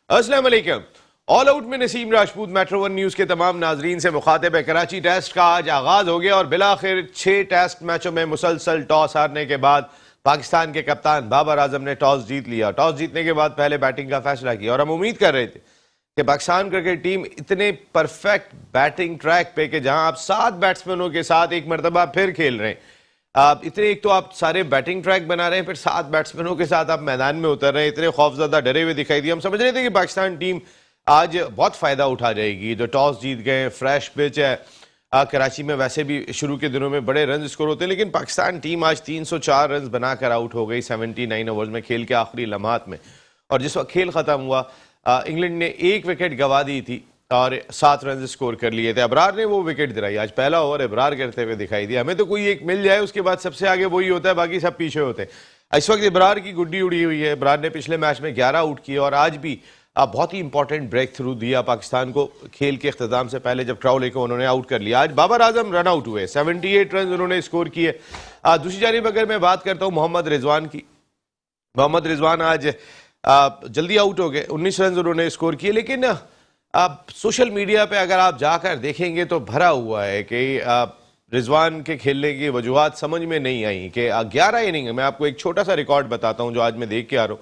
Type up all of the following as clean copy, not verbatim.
अस्सलाम वालेकुम। All out में Naseem Rajput metro one news के तमाम नाजरीन से मुखातिब है। कराची टेस्ट का आज आगाज हो गया और बिलाखिर 6 टेस्ट मैचों में मुसलसल टॉस हारने के बाद पाकिस्तान के कप्तान बाबर आजम ने टॉस जीत लिया। टॉस जीतने के बाद पहले बैटिंग का फैसला किया और हम उम्मीद कर रहे थे कि पाकिस्तान क्रिकेट टीम इतने परफेक्ट बैटिंग ट्रैक पे कि जहां आप 7 बैट्समैनों के साथ एक मरतबा फिर खेल रहे हैं, आप इतने, एक तो आप सारे बैटिंग ट्रैक बना रहे हैं, फिर 7 बैट्समैनों के साथ आप मैदान में उतर रहे हैं, इतने खौफजदा डरे हुए दिखाई दिए। हम समझ रहे थे कि पाकिस्तान टीम आज बहुत फायदा उठा जाएगी। जो टॉस जीत गए, फ्रेश पिच है, कराची में वैसे भी शुरू के दिनों में बड़े रन स्कोर होते हैं, लेकिन पाकिस्तान टीम आज 304 रन बनाकर आउट हो गई 79 ओवर्स में, खेल के आखिरी लम्हात में। और जिस वक्त खेल खत्म हुआ, इंग्लैंड ने 1 विकेट गंवा दी थी और 7 रन स्कोर कर लिए थे। अबरार ने वो विकेट दिलाई। आज पहला ओवर अबरार करते हुए दिखाई दिया। हमें तो कोई एक मिल जाए उसके बाद सबसे आगे वही होता है, बाकी सब पीछे होते हैं। इस वक्त अबरार की गुड्डी उड़ी हुई है। अबरार ने पिछले मैच में 11 आउट किए और आज भी बहुत ही इंपॉर्टेंट ब्रेक थ्रू दिया पाकिस्तान को। खेल के अख्ताम से पहले जब क्राउले को उन्होंने आउट कर लिया। आज बाबर आजम रन आउट हुए, 78 रन उन्होंने स्कोर किए। दूसरी जानिब अगर मैं बात करता हूँ मोहम्मद रिजवान की, मोहम्मद रिजवान आज जल्दी आउट हो गए, 19 रन उन्होंने स्कोर किए। लेकिन आप सोशल मीडिया पे अगर आप जाकर देखेंगे तो भरा हुआ है कि रिजवान के खेलने की वजूहत समझ में नहीं आई कि 11 इनिंग में, आपको एक छोटा सा रिकॉर्ड बताता हूं जो आज मैं देख के आ रहा हूं।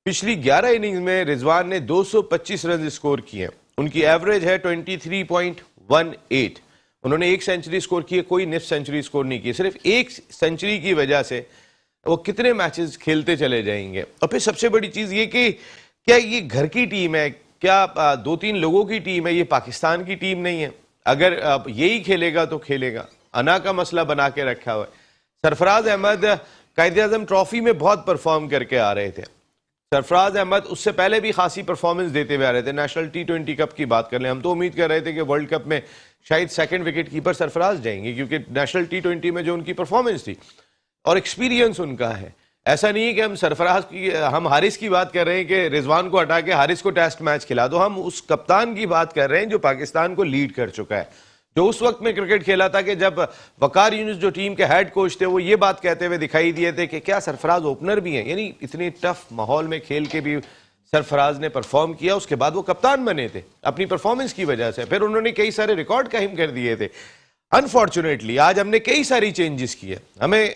पिछली 11 इनिंग्स में रिजवान ने 225 रन स्कोर किए। उनकी एवरेज है 23.18। उन्होंने 1 सेंचुरी स्कोर की है, कोई निफ सेंचुरी स्कोर नहीं की। सिर्फ 1 सेंचुरी की वजह से वो कितने मैचेस खेलते चले जाएंगे। और फिर सबसे बड़ी चीज ये कि क्या ये घर की टीम है, क्या 2-3 लोगों की टीम है, ये पाकिस्तान की टीम नहीं है। अगर यही खेलेगा तो खेलेगा, अना का मसला बना के रखा हुआ है। सरफराज अहमद कायद-ए-आज़म ट्रॉफी में बहुत परफॉर्म करके आ रहे थे। सरफराज अहमद उससे पहले भी खासी परफॉर्मेंस देते हुए आ रहे थे। नेशनल T20 कप की बात कर लें, हम तो उम्मीद कर रहे थे कि वर्ल्ड कप में शायद सेकंड विकेट कीपर सरफराज जाएंगे, क्योंकि नेशनल T20 में जो उनकी परफॉर्मेंस थी और एक्सपीरियंस उनका है। ऐसा नहीं है कि हम सरफराज की, हम हारिस की बात कर रहे हैं कि रिजवान को हटा के हारिस को टेस्ट मैच खिला दो। हम उस कप्तान की बात कर रहे हैं जो पाकिस्तान को लीड कर चुका है, जो उस वक्त में क्रिकेट खेला था कि जब वकार यूनुस जो टीम के हेड कोच थे वो ये बात कहते हुए दिखाई दिए थे कि क्या सरफराज ओपनर भी हैं। यानी इतने टफ माहौल में खेल के भी सरफराज ने परफॉर्म किया। उसके बाद वो कप्तान बने थे अपनी परफॉर्मेंस की वजह से। फिर उन्होंने कई सारे रिकॉर्ड कायम कर दिए थे। अनफॉर्चुनेटली आज हमने कई सारी चेंजेस किए। हमें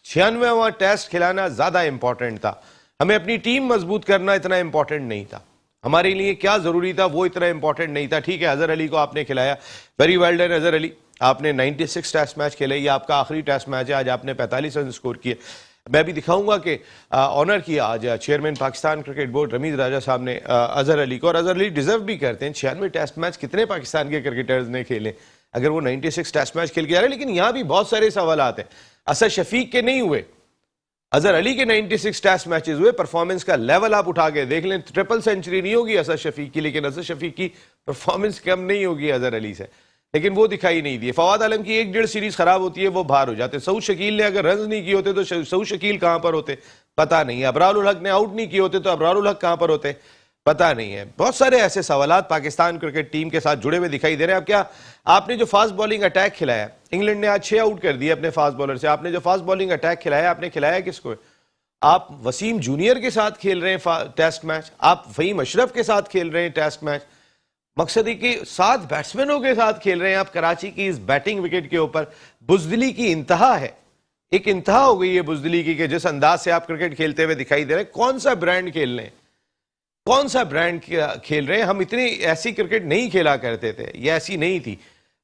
96वां टेस्ट खिलाना ज्यादा इंपॉर्टेंट था, हमें अपनी टीम मजबूत करना इतना इंपॉर्टेंट नहीं था। हमारे लिए क्या जरूरी था वो इतना इंपॉर्टेंट नहीं था। ठीक है, अजहर अली को आपने खिलाया, very well done Azhar Ali. आपने 96 टेस्ट मैच खेले, ये आपका आखिरी टेस्ट मैच है। आज आपने 45 रन स्कोर किए। मैं भी दिखाऊंगा कि ऑनर किया आज chairman Pakistan cricket board Rameez Raja साहब ने अजहर अली को, और अजहर अली डिजर्व भी करते हैं। 96 टेस्ट मैच कितने पाकिस्तान के क्रिकेटर्स ने खेले अगर वो 96 टेस्ट मैच खेल के आ रहे हैं। लेकिन यहां भी बहुत सारे सवाल आते हैं। असद शफीक के नहीं हुए, अजहर अली के 96 टेस्ट मैचेस हुए। परफॉर्मेंस का लेवल आप उठा के देख लें, ट्रिपल सेंचुरी नहीं होगी असद शफीक की, लेकिन असद शफीक की परफॉर्मेंस कम नहीं होगी अजहर अली से, लेकिन वो दिखाई नहीं दिए। फवाद आलम की 1-1.5 सीरीज खराब होती है, वो बाहर हो जाते। सऊद शकील ने अगर रन नहीं किए होते तो सऊद शकील कहां पर होते पता नहीं है। अबरार उल हक ने आउट नहीं किए होते तो अबरार उल हक कहां पर होते पता नहीं है। बहुत सारे ऐसे सवालात पाकिस्तान क्रिकेट टीम के साथ जुड़े हुए दिखाई दे रहे हैं। अब क्या आपने जो फास्ट बॉलिंग अटैक खिलाया, इंग्लैंड ने आज 6 आउट कर दिए अपने फास्ट बॉलर से। आपने जो फास्ट बॉलिंग अटैक खिलाया, आपने खिलाया किसको? आप वसीम जूनियर के साथ खेल रहे हैं टेस्ट मैच, आप फहीम अशरफ के साथ खेल रहे हैं टेस्ट मैच। मकसद है कि 7 बैट्समैनों के साथ खेल रहे हैं आप। कराची की इस बैटिंग विकेट के ऊपर बुजदिली की इंतहा है, एक इंतहा हो गई है बुजदिली की कि जिस अंदाज से आप क्रिकेट खेलते हुए दिखाई दे रहे हैं। कौन सा ब्रांड खेल रहे हैं, कौन सा ब्रांड खेल रहे हैं? हम इतनी ऐसी क्रिकेट नहीं खेला करते थे, ये ऐसी नहीं थी।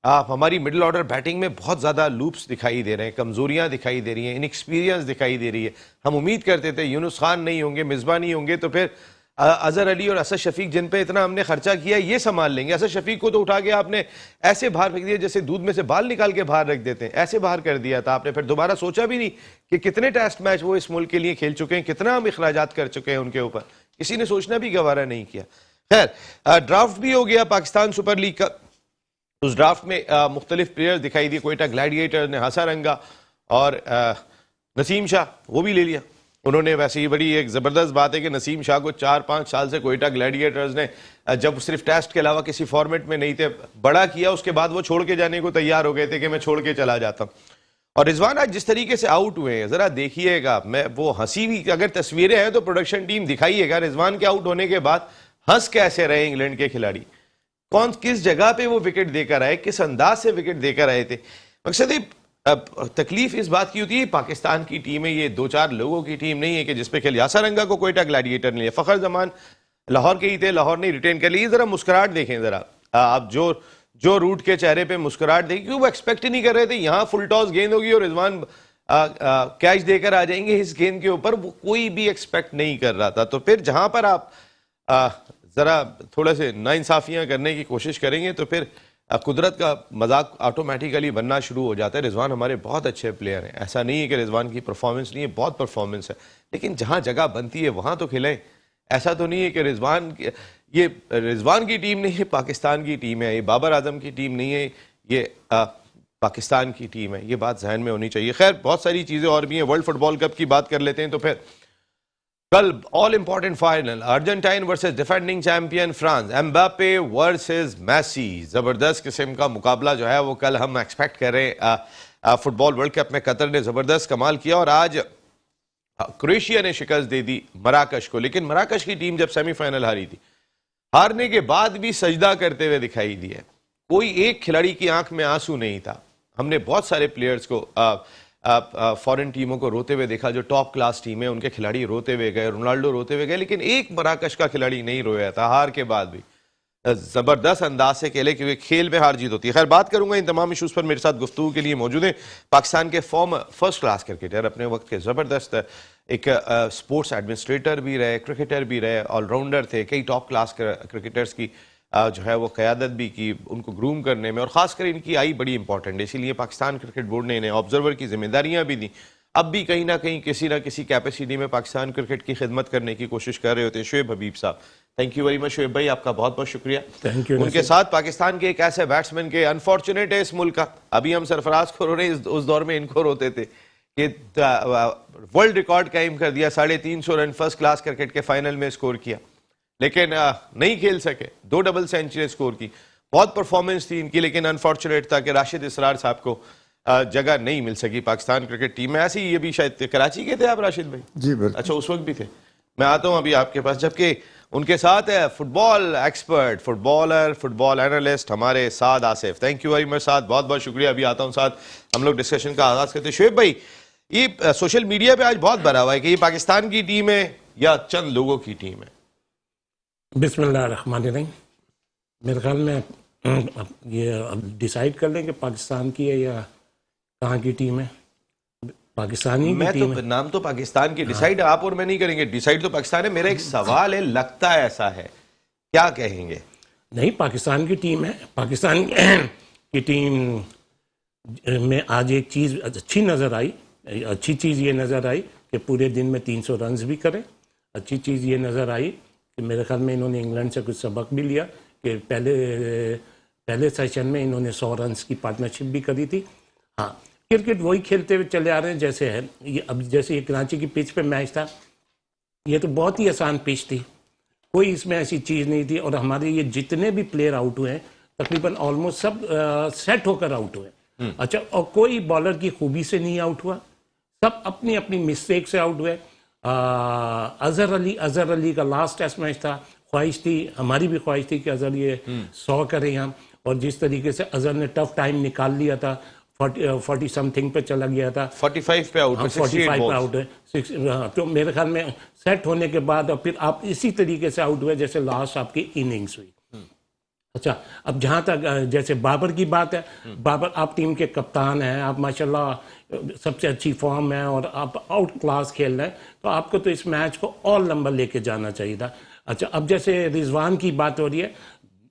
आप हमारी मिडिल ऑर्डर बैटिंग में बहुत ज़्यादा लूप्स दिखाई दे रहे हैं, कमजोरियां दिखाई दे रही हैं, इनएक्सपीरियंस दिखाई दे रही है। हम उम्मीद करते थे यूनुस खान नहीं होंगे, मिसबा नहीं होंगे, तो फिर अजहर अली और असद शफीक जिन पे इतना हमने खर्चा किया ये संभाल लेंगे। असद शफीक को तो उठा के आपने ऐसे बाहर फेंक दिया जैसे दूध में से बाल निकाल के बाहर रख देते हैं, ऐसे बाहर कर दिया था आपने। फिर दोबारा सोचा भी नहीं कि कितने टेस्ट मैच वो इस मुल्क के लिए खेल चुके हैं, कितना हम अखराजात कर चुके हैं उनके ऊपर, किसी ने सोचना भी गवारा नहीं किया। खैर, ड्राफ्ट भी हो गया पाकिस्तान सुपर लीग का। उस ड्राफ्ट में मुख्तलिफ प्लेयर्स दिखाई दिए। कोयटा ग्लैडिएटर ने हासा रंगा और नसीम शाह वो भी ले लिया उन्होंने। वैसे ही बड़ी एक ज़बरदस्त बात है कि नसीम शाह को 4-5 साल से कोयटा ग्लैडिएटर्स ने, जब सिर्फ टेस्ट के अलावा किसी फॉर्मेट में नहीं थे, बड़ा किया। उसके बाद वो छोड़ के जाने को तैयार हो गए थे कि मैं छोड़ के चला जाता हूँ। और रिजवान आज जिस तरीके से आउट हुए हैं, जरा देखिएगा। मैं वो हंसी भी, अगर तस्वीरें हैं तो प्रोडक्शन टीम दिखाइएगा। रिजवान के आउट होने के बाद हंस कैसे रहे इंग्लैंड के खिलाड़ी, कौन किस जगह पे वो विकेट देकर आए, किस अंदाज से विकेट देकर आए थे। मकसद अब तकलीफ इस बात की होती है पाकिस्तान की टीम है, ये 2-4 लोगों की टीम नहीं है कि जिसपे खेल यासरंगा को कोयटा ग्लैडिएटर नहीं है, फखर जमान लाहौर के ही थे, लाहौर ने रिटेन कर लिए। जरा मुस्कुराहट देखें, जरा आप जो रूट के चेहरे पे मुस्कुराहट देखी, क्योंकि वो एक्सपेक्ट ही नहीं कर रहे थे यहाँ फुल टॉस गेंद होगी और रिजवान कैच देकर आ जाएंगे इस गेंद के ऊपर, वो कोई भी एक्सपेक्ट नहीं कर रहा था। तो फिर जहां पर आप जरा थोड़ा से नाइंसाफियां करने की कोशिश करेंगे तो फिर कुदरत का मजाक ऑटोमेटिकली बनना शुरू हो जाता है। रिजवान हमारे बहुत अच्छे प्लेयर हैं, ऐसा नहीं है कि रिजवान की परफॉर्मेंस नहीं है, बहुत परफॉर्मेंस है, लेकिन जहां जगह बनती है वहां तो खिलें। ऐसा तो नहीं है कि ये रिजवान की टीम नहीं है, पाकिस्तान की टीम है, ये बाबर आजम की टीम नहीं है, ये पाकिस्तान की टीम है, ये बात जहन में होनी चाहिए। खैर बहुत सारी चीजें और भी हैं, वर्ल्ड फुटबॉल कप की बात कर लेते हैं। तो फिर कल all important final Argentine versus defending champion France, Mbappe versus Messi, जबरदस्त किस्म का मुकाबला जो है वो कल हम एक्सपेक्ट कर रहे हैं। फुटबॉल वर्ल्ड कप में कतर ने जबरदस्त कमाल किया और आज क्रोएशिया ने शिकस्त दे दी मराकश को, लेकिन मराकश की टीम जब सेमीफाइनल हारी थी, हारने के बाद भी सजदा करते हुए दिखाई दिया, कोई एक खिलाड़ी की आंख में आंसू नहीं था। हमने बहुत सारे प्लेयर्स को फॉरेन टीमों को रोते हुए देखा, जो टॉप क्लास टीम है उनके खिलाड़ी रोते हुए गए, रोनाल्डो रोते हुए गए, लेकिन एक मराकश का खिलाड़ी नहीं रोया था हार के बाद भी। जबरदस्त अंदाज से खेले, क्योंकि खेल में हार जीत होती है। खैर बात करूंगा इन तमाम इशूज पर, मेरे साथ गुफ्तगू के लिए मौजूद है पाकिस्तान के फॉर्मर फर्स्ट क्लास क्रिकेटर, अपने वक्त के जबरदस्त एक स्पोर्ट्स एडमिनिस्ट्रेटर भी रहे, क्रिकेटर भी रहे, ऑलराउंडर थे, कई टॉप क्लास क्रिकेटर्स की जो है वो क़यादत भी की उनको ग्रूम करने में, और ख़ासकर इनकी आई बड़ी इंपॉर्टेंट है, इसीलिए पाकिस्तान क्रिकेट बोर्ड ने इन्हें ऑब्जर्वर की जिम्मेदारियां भी दी। अब भी कहीं ना कहीं किसी ना किसी कैपेसिटी में पाकिस्तान क्रिकेट की खिदमत करने की कोशिश कर रहे होते हैं। शोएब हबीब साहब, thank you very much Shoaib भाई, आपका बहुत बहुत शुक्रिया। Thank you. उनके साथ पाकिस्तान के एक ऐसे बैट्समैन के अनफॉर्चुनेट है इस मुल्क का, अभी हम सरफराज को रो रहे हैं, उस दौर में इनको रोते थे कि वर्ल्ड रिकॉर्ड कायम कर दिया, 350 रन फर्स्ट क्लास क्रिकेट के फाइनल में स्कोर किया, लेकिन नहीं खेल सके, 2 डबल सेंचुरी स्कोर की, बहुत परफॉर्मेंस थी इनकी, लेकिन अनफॉर्चुनेट था कि राशिद इसरार साहब को जगह नहीं मिल सकी पाकिस्तान क्रिकेट टीम में। ऐसे ही ये भी शायद कराची के थे आप राशिद भाई? जी बिल्कुल। अच्छा उस वक्त भी थे। मैं आता हूं अभी आपके पास, जबकि उनके साथ है football expert, footballer, football analyst हमारे साथ Asif. Thank you very much साथ, बहुत बहुत शुक्रिया। अभी आता हूं साथ, हम लोग डिस्कशन का आगाज करते हैं। शोएब भाई, ये सोशल मीडिया पे आज बहुत भरा हुआ है कि ये पाकिस्तान की टीम है या चंद लोगों की टीम है। बिस्मिल्लाहिर्रहमानिर्रहीम। मेरे ख्याल में ये डिसाइड कर लें कि पाकिस्तान की है या कहाँ की टीम है। पाकिस्तानी की टीम तो नाम तो पाकिस्तान की, डिसाइड आप और मैं नहीं करेंगे, डिसाइड तो पाकिस्तान है। मेरा एक सवाल है, लगता है ऐसा है, क्या कहेंगे? नहीं, पाकिस्तान की टीम है। पाकिस्तान की टीम में आज एक चीज़ अच्छी नज़र आई, अच्छी चीज़ ये नज़र आई कि पूरे दिन में 300 रन भी करें। अच्छी चीज़ ये नज़र आई कि मेरे ख्याल में इन्होंने इंग्लैंड से कुछ सबक भी लिया कि पहले सेशन में इन्होंने 100 रन की पार्टनरशिप भी करी थी। हाँ, क्रिकेट वही खेलते हुए चले आ रहे हैं जैसे है ये। अब जैसे ये कराची की पिच पे मैच था, ये तो बहुत ही आसान पिच थी, कोई इसमें ऐसी चीज़ नहीं थी, और हमारे ये जितने भी प्लेयर आउट हुए हैं तकरीबन ऑलमोस्ट सब सेट होकर आउट हुए। अच्छा, और कोई बॉलर की खूबी से नहीं आउट हुआ, सब अपनी अपनी मिस्टेक से आउट हुए। अजहर अली का लास्ट टेस्ट मैच था, ख्वाहिश थी, हमारी भी ख्वाहिश थी कि अजहर ये 100 करें हम, और जिस तरीके से अजहर ने टफ टाइम निकाल लिया था, 40 समथिंग पे चला गया था, 45 पे आउट, 45 पे आउट है। तो मेरे ख्याल में सेट होने के बाद और फिर आप इसी तरीके से आउट हुए जैसे लास्ट आपकी इनिंग्स हुई। अच्छा, अब जहाँ तक जैसे बाबर की बात है, बाबर आप टीम के कप्तान हैं, आप माशाल्लाह सबसे अच्छी फॉर्म है और आप आउट क्लास खेल रहे हैं, तो आपको तो इस मैच को और लंबा लेके जाना चाहिए था। अच्छा, अब जैसे रिजवान की बात हो रही है,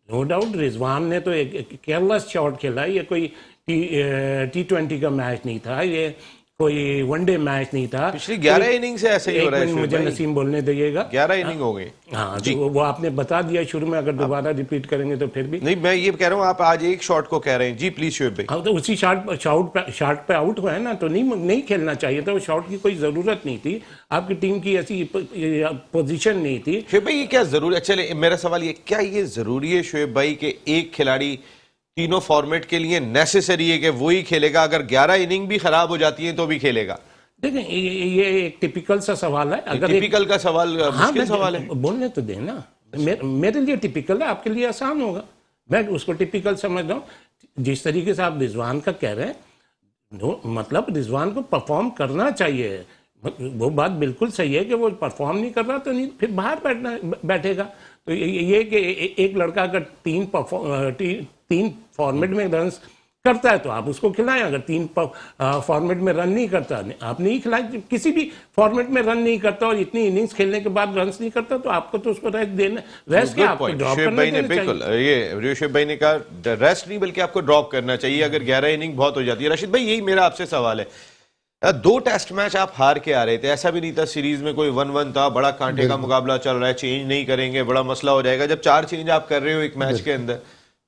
नो डाउट रिजवान ने तो एक केयरलेस शॉट खेला है, ये कोई T20 का मैच नहीं था, ये कोई वनडे मैच नहीं था। पिछली 11 इनिंग से ऐसे ही हो रहा है। मुझे नसीम बोलने दीजिएगा, 11 इनिंग हो गई। हाँ, तो वो आपने बता दिया शुरू में, अगर दोबारा रिपीट करेंगे तो फिर भी नहीं। मैं ये कह रहा हूँ, आप आज एक शॉट को कह रहे हैं। जी प्लीज शोएब भाई। हाँ, तो उसी शॉट पे आउट हुआ है ना, तो नहीं खेलना चाहिए था, वो शॉट की कोई जरूरत नहीं थी, आपकी टीम की ऐसी पोजीशन नहीं थी। शोएब भाई, ये क्या जरूरी, चले मेरा सवाल ये, क्या ये जरूरी है शोएब भाई कि एक खिलाड़ी तीनों फॉर्मेट के लिए नेसेसरी है कि वही खेलेगा? अगर 11 इनिंग भी खराब हो जाती है तो भी खेलेगा? देखें, ये एक टिपिकल सा सवाल है। अगर टिपिकल का सवाल मुश्किल सवाल है, बोलने तो देना। मेरे लिए टिपिकल है, आपके लिए आसान होगा, मैं उसको टिपिकल समझ रहा हूँ। जिस तरीके से आप रिजवान का कह रहे हैं, मतलब रिजवान को परफॉर्म करना चाहिए, वो बात बिल्कुल सही है कि वो परफॉर्म नहीं कर रहा तो नहीं, फिर बाहर बैठेगा। तो ये कि एक लड़का अगर तीन फॉर्मेट में रन करता है तो आप उसको खिलाएं, अगर तीन फॉर्मेट में रन नहीं करता, आप नहीं खिलाएं। किसी भी फॉर्मेट में रन नहीं करता और इतनी इनिंग्स खेलने के बाद रन नहीं करता तो आपको तो उसको रेस्ट देना, रेस्ट क्या आपको ड्रॉप करना चाहिए। बिल्कुल, ये ऋषभ भाई ने कहा रेस्ट नहीं बल्कि आपको ड्रॉप करना चाहिए अगर 11 इनिंग बहुत हो जाती है। रशीद भाई, यही मेरा आपसे सवाल है, 2 टेस्ट मैच आप हार के आ रहे थे, ऐसा भी नहीं था सीरीज में कोई 1-1 था, बड़ा कांटे का मुकाबला चल रहा है, चेंज नहीं करेंगे बड़ा मसला हो जाएगा। जब 4 चेंज आप कर रहे हो एक मैच के अंदर,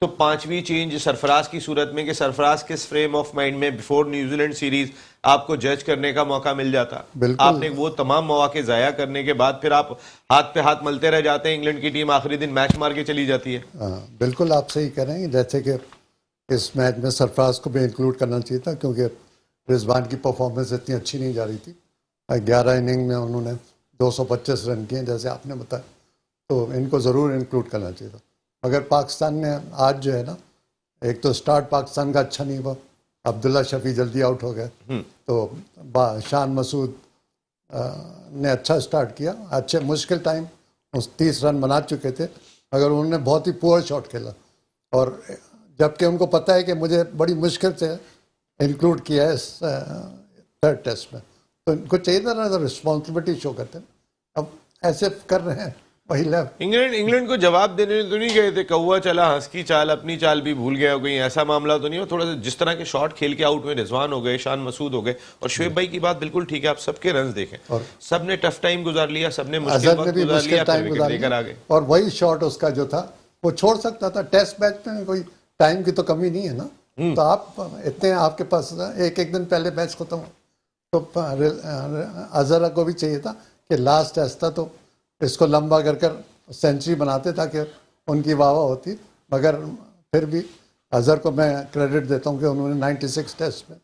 तो 5वीं चेंज सरफराज की सूरत में कि सरफराज किस फ्रेम ऑफ माइंड में बिफोर न्यूजीलैंड सीरीज आपको जज करने का मौका मिल जाता, आपने वो तमाम मौके जाया करने के बाद फिर आप हाथ पे हाथ मलते रह जाते हैं, इंग्लैंड की टीम आखिरी दिन मैच मार के चली जाती है। बिल्कुल आप सही कह रहे हैं, जैसे कि इस मैच में सरफराज को भी इंक्लूड करना चाहिए था क्योंकि रिजवान की परफॉर्मेंस इतनी अच्छी नहीं जा रही थी। 11 इनिंग में उन्होंने 225 रन किए जैसे आपने बताया, तो इनको ज़रूर इंक्लूड करना चाहिए था। मगर पाकिस्तान ने आज जो है ना, एक तो स्टार्ट पाकिस्तान का अच्छा नहीं हुआ, अब्दुल्ला शफी जल्दी आउट हो गए, तो शान मसूद ने अच्छा स्टार्ट किया, अच्छे मुश्किल टाइम 30 रन बना चुके थे, मगर उन्होंने बहुत ही पुअर शॉट खेला। और जबकि उनको पता है कि मुझे बड़ी मुश्किल से इंक्लूड किया है इस 3rd टेस्ट में, तो इनको चाहिए था ना रिस्पॉन्सिबिलिटी शो करते हैं। अब ऐसे कर रहे हैं, वही लेफ्ट। इंग्लैंड को जवाब देने तो नहीं गए थे, कौवा चला हंस की चाल, अपनी चाल भी भूल गया, कहीं ऐसा मामला तो नहीं हो। थोड़ा सा जिस तरह के शॉट खेल के आउट हुए, रिजवान हो गए, शान मसूद हो गए, और शोएब भाई की बात बिल्कुल ठीक है, आप सबके रन देखें, सबने टफ टाइम गुजार लिया, सबने मुश्किल वक्त गुजार लिया, फिर विकेट लेकर आ गए। और वही शॉट उसका जो था वो छोड़ सकता था। टेस्ट मैच में कोई टाइम की तो कमी नहीं है ना, तो आप इतने आपके पास एक दिन पहले मैच खत्म हो, तो अजहर को भी चाहिए था कि लास्ट टेस्ट था तो इसको लंबा कर सेंचुरी बनाते ताकि उनकी वाह होती। मगर फिर भी अजहर को मैं क्रेडिट देता हूँ कि उन्होंने 96 टेस्ट में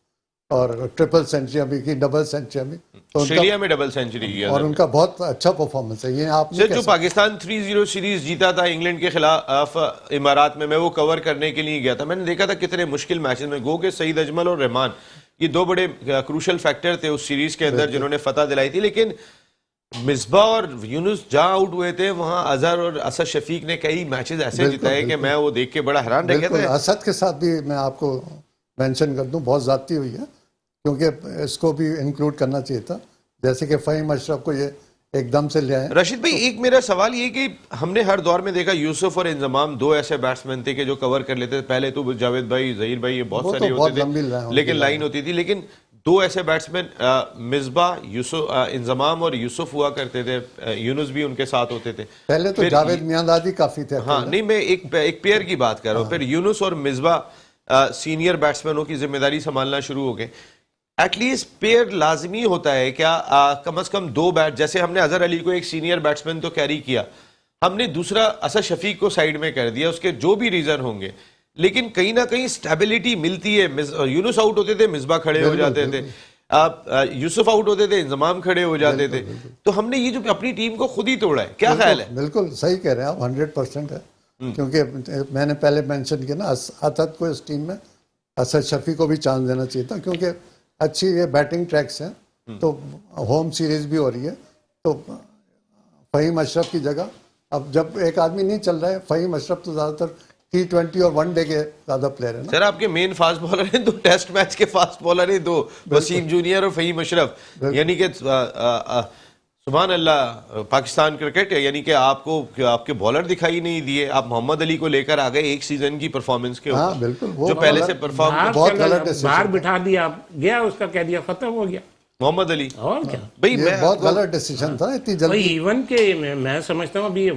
और ट्रिपल सेंचुरियां भी की, डबल सेंचुरियां भी, तो ऑस्ट्रेलिया में डबल सेंचुरी किया और उनका बहुत अच्छा परफॉर्मेंस है। ये आपने जो पाकिस्तान 3-0 सीरीज जीता था इंग्लैंड के खिलाफ इमारात में, मैं वो कवर करने के लिए गया था, मैंने देखा था कितने मुश्किल मैचेस में गो के सईद अजमल और रहमान, ये 2 बड़े क्रूशल फैक्टर थे उस सीरीज के अंदर जिन्होंने फतह दिलाई थी। लेकिन मिसबा और यूनुस जहां आउट हुए थे वहां अजहर और असद शफीक ने कई मैचेस ऐसे जिताए कि मैं वो देख के बड़ा हैरान रह गया था। असद के साथ भी मैं आपको मेंशन कर दूं, बहुत ज्यादती हुई है, क्योंकि इसको भी इंक्लूड करना चाहिए था, जैसे कि फ़हीम अशरफ को ये एकदम से ले आए। रशीद भाई, एक मेरा सवाल ये कि हमने हर दौर में देखा यूसुफ और इंजमाम 2 ऐसे बैट्समैन थे कि जो कवर कर लेते थे। पहले तो जावेद भाई, जहीर भाई, ये बहुत सारे होते थे, लेकिन लाइन होती थी। लेकिन 2 ऐसे बैट्समैन मिसबा, इंजमाम और यूसुफ हुआ करते थे, यूनुस भी उनके साथ होते थे। पहले तो जावेद मियांदादी काफी थे। हाँ, नहीं, मैं एक पेयर की बात कर रहा हूँ। फिर यूनुस और मिसबा सीनियर बैट्समैनों की जिम्मेदारी संभालना शुरू हो गए। एटलीस्ट पेयर लाजमी होता है क्या? कम से कम 2 बैट, जैसे हमने अजहर अली को एक सीनियर बैट्समैन तो कैरी किया, हमने दूसरा असद शफीक को साइड में कर दिया, उसके जो भी रीजन होंगे, लेकिन कहीं ना कहीं स्टेबिलिटी मिलती है। यूनुस आउट होते थे, मिसबा खड़े हो जाते थे, यूसुफ आउट होते थे, इंजमाम खड़े हो जाते थे। तो हमने ये जो अपनी टीम को खुद ही तोड़ा है, क्या ख्याल है? बिल्कुल सही कह रहे हैं आप, 100% है। क्योंकि मैंने पहले मेंशन किया ना, असद को इस टीम में, असद शफी को भी चांस देना चाहिए था, क्योंकि अच्छी ये बैटिंग ट्रैक्स हैं, तो होम सीरीज भी हो रही है, तो फ़हीम अशरफ की जगह अब जब एक आदमी नहीं चल रहा है, फ़हीम अशरफ तो ज़्यादातर T20 और वनडे के ज्यादा प्लेयर है ना। सर, आपके मेन फास्ट बॉलर हैं 2 टेस्ट मैच के फास्ट बॉलर हैं 2, वसीम जूनियर और फ़हीम अशरफ, यानी कि सुभान अल्लाह पाकिस्तान क्रिकेट है। यानी कि आपको आपके बॉलर दिखाई नहीं दिए, आप मोहम्मद अली को लेकर आ गए एक सीजन की परफॉर्मेंस के ऊपर, बिल्कुल, जो पहले से परफॉर्म, बहुत गलत बाहर बिठा दिया, गया उसका कह दिया, खत्म हो गया मोहम्मद अली। और क्या भाई, ये बहुत गलत डिसीजन था इतनी जल्दी। इवन के मैं समझता हूँ अभी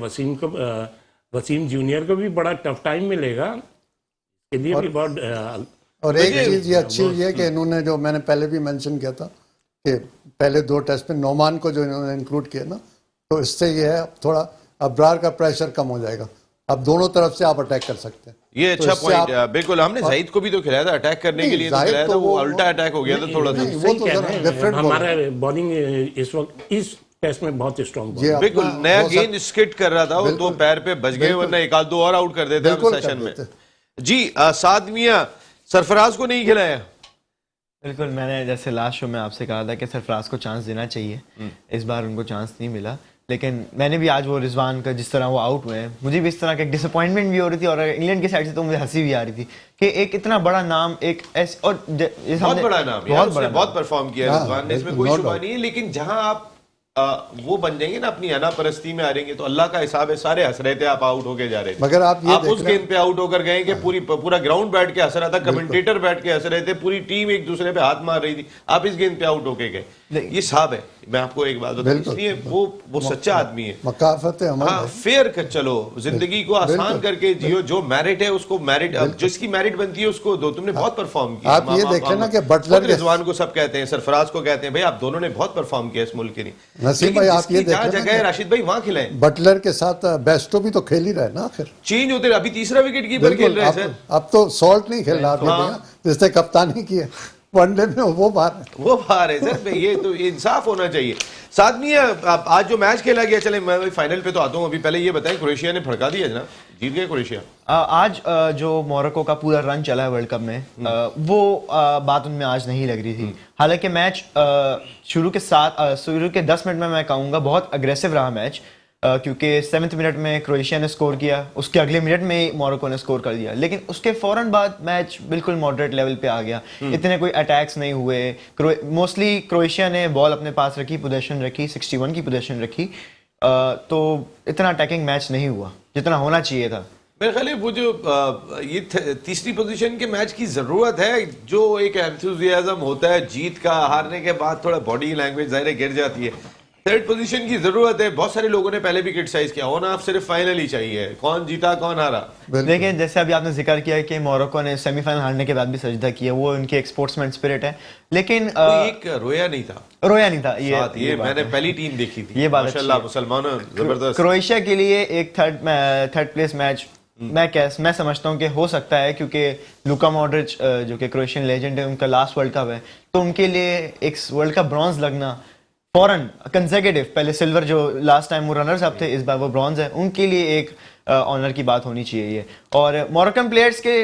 वसीम जूनियर को भी बड़ा टफ टाइम मिलेगा, इसके लिए भी बहुत। और एक चीज ये अच्छी हुई है कि इन्होंने, जो मैंने पहले भी मेंशन किया था कि पहले 2 टेस्ट में नोमान को जो इन्होंने इंक्लूड किया ना, तो इससे ये है थोड़ा अब्रार का प्रेशर कम हो जाएगा, अब दोनों तरफ से आप अटैक कर सकते हैं। ये अच्छा पॉइंट है, बिल्कुल। हमने जाहिद को भी तो खिलाया था अटैक करने के लिए, तो खिलाया था, वो उल्टा अटैक हो गया था थोड़ा सा। वो तो डिफरेंट, हमारा बॉलिंग इस वक्त इस टेस्ट में बहुत स्ट्रॉन्ग ये बॉलर। बिल्कुल अपना नया हो गेंद स्किट कर रहा था वो, बिल्कुल। तो पैर पे बच गए, बिल्कुल। वरना एक आध दो और आउट कर देते हम बिल्कुल कर सेशन में। देते। जी साद मियां, सरफराज को नहीं खिलाया। बिल्कुल, मैंने जैसे लास्ट शो में आपसे कहा था कि सरफराज को चांस देना चाहिए, इस बार उनको चांस नहीं मिला। लेकिन मैंने भी आज वो रिजवान का जिस तरह वो आउट हुए हैं, मुझे भी इस तरह का एक डिसअपॉइंटमेंट भी हो रही थी, और इंग्लैंड की साइड से तो मुझे हंसी भी आ रही थी कि एक इतना बड़ा नाम, एक ऐसे, और बहुत बड़ा नाम यार, उसने बहुत परफॉर्म किया हाँ, रिजवान ने, इसमें बिल्कुल, कोई no शुबा doubt। नहीं है। लेकिन जहां आप वो बन जाएंगे ना, अपनी अना परस्ती में आ जाएंगे, तो अल्लाह का हिसाब है, सारे हंस रहे थे, आप आउट होके जा रहे थे। मगर आप ये आप देख उस रहे हैं- गेंद पे आउट होकर गए कि पूरा ग्राउंड बैठ के हंस रहा था, कमेंटेटर बैठ के हंस रहे थे, पूरी टीम एक दूसरे पे हाथ मार रही थी, आप इस गेंद पे आउट होके गए। ये साहब है, मैं आपको एक बात बताऊं, बिल्कुल। इसलिए वो सच्चा आदमी है। मकाफत अमल हाँ, है। फेयर कर चलो, जिंदगी को आसान बिल्कुल। करके जियो, जो मेरिट है उसको मेरिट, जिसकी मेरिट बनती है उसको दो। तुमने बहुत परफॉर्म किया। आप ये देख लेना कि बटलर के- रिजवान को सब कहते हैं, सरफराज को कहते हैं, भाई आप दोनों ने बहुत परफॉर्म किया इस मुल्क के लिए। नसीम लेकिन भाई, आप जिसकी ये देख जहाँ लेना जगह है, कि- राशिद भाई वहां खिलाएं। बटलर के साथ बेस्टो भी तो खेल ही रहे ना आखिर। चेंज होते रहे, अभी तीसरा विकेट कीपर खेल रहे हैं सर। अब तो सॉल्ट नहीं खेल रहा आपने हाँ। देखा, जिसने कप्तानी की है वनडे में वो बाहर है। वो बाहर है सर, ये तो इंसाफ होना चाहिए। साथ में आज जो मैच खेला गया, चले मैं फाइनल पे तो आता हूँ, अभी पहले ये बताएं, क्रोएशिया ने भड़का दिया ना, जीत गए क्रोएशिया। आज जो मोरक्को का पूरा रन चला है वर्ल्ड कप में, वो बात उनमें आज नहीं लग रही थी। हालांकि मैच शुरू के 10 मिनट में मैं कहूँगा बहुत अग्रेसिव रहा मैच, क्योंकि 7वें मिनट में क्रोएशिया ने स्कोर किया, उसके अगले मिनट में ही मोरक्को ने स्कोर कर दिया, लेकिन उसके फौरन बाद मैच बिल्कुल मॉडरेट लेवल पे आ गया। इतने कोई अटैक्स नहीं हुए। मोस्टली क्रोएशिया ने बॉल अपने पास रखी, पोजीशन रखी, 61 की पोजीशन रखी, तो इतना अटैकिंग मैच नहीं हुआ जितना होना चाहिए था। मेरे ख्याल है वो जो ये तीसरी पोजीशन के मैच की जरूरत है, जो एक एंथुजियाज्म होता है जीत का, हारने के बाद थोड़ा बॉडी लैंग्वेज ज़ाहिर गिर जाती है। थर्ड पोजीशन की जरूरत है। बहुत सारे लोगों ने पहले भी क्रिटिसाइज किया, ऑन ऑफ सिर्फ फाइनल ही चाहिए, कौन जीता कौन हारा। देखिए, जैसे अभी आपने जिक्र किया कि मोरक्को ने सेमीफाइनल हारने के बाद भी सजदा किया, वो उनके एक स्पोर्ट्समैन स्पिरिट है, लेकिन कोई एक रोया नहीं था, रोया नहीं था। ये मैंने पहली टीम देखी थी, ये बात माशाल्लाह अच्छी है। मुसलमानों जबरदस्त। क्रोएशिया के लिए एक थर्ड प्लेस मैच मैं समझता हूँ कि हो सकता है, क्योंकि लुका मॉड्रिच जो कि क्रोएशियन लेजेंड है, उनका लास्ट वर्ल्ड कप है, तो उनके लिए एक वर्ल्ड कप ब्रॉन्ज लगना फौरन कंसेक्यूटिव, पहले सिल्वर जो लास्ट टाइम वो रनर्स अप थे, इस बार वो ब्रॉन्ज है, उनके लिए एक ऑनर की बात होनी चाहिए ये। और मोरक्कन प्लेयर्स के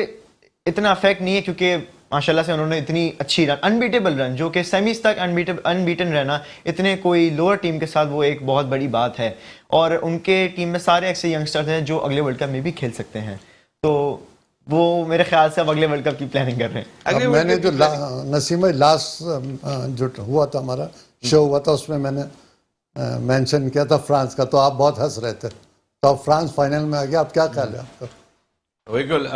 इतना अफेक्ट नहीं है, क्योंकि माशाल्लाह से उन्होंने इतनी अच्छी रन, अनबीटेबल रन, जो कि सेमीज तक अनबीटन रहना इतने कोई लोअर टीम के साथ, वो एक बहुत बड़ी बात है। और उनके टीम में सारे ऐसे यंगस्टर्स हैं जो अगले वर्ल्ड कप में भी खेल सकते हैं, तो वो मेरे ख्याल से अब अगले वर्ल्ड कप की प्लानिंग कर रहे हैं। अगले अब वर्ल्ड मैंने कप जो की planning- नसीम लास्ट जो हुआ था हमारा शो हुआ था, उसमें मैंने मेंशन किया था फ्रांस का, तो आप बहुत हंस रहे थे, तो अब फ्रांस फाइनल में आ गया। अब क्या ख्याल है आपका? बिल्कुल,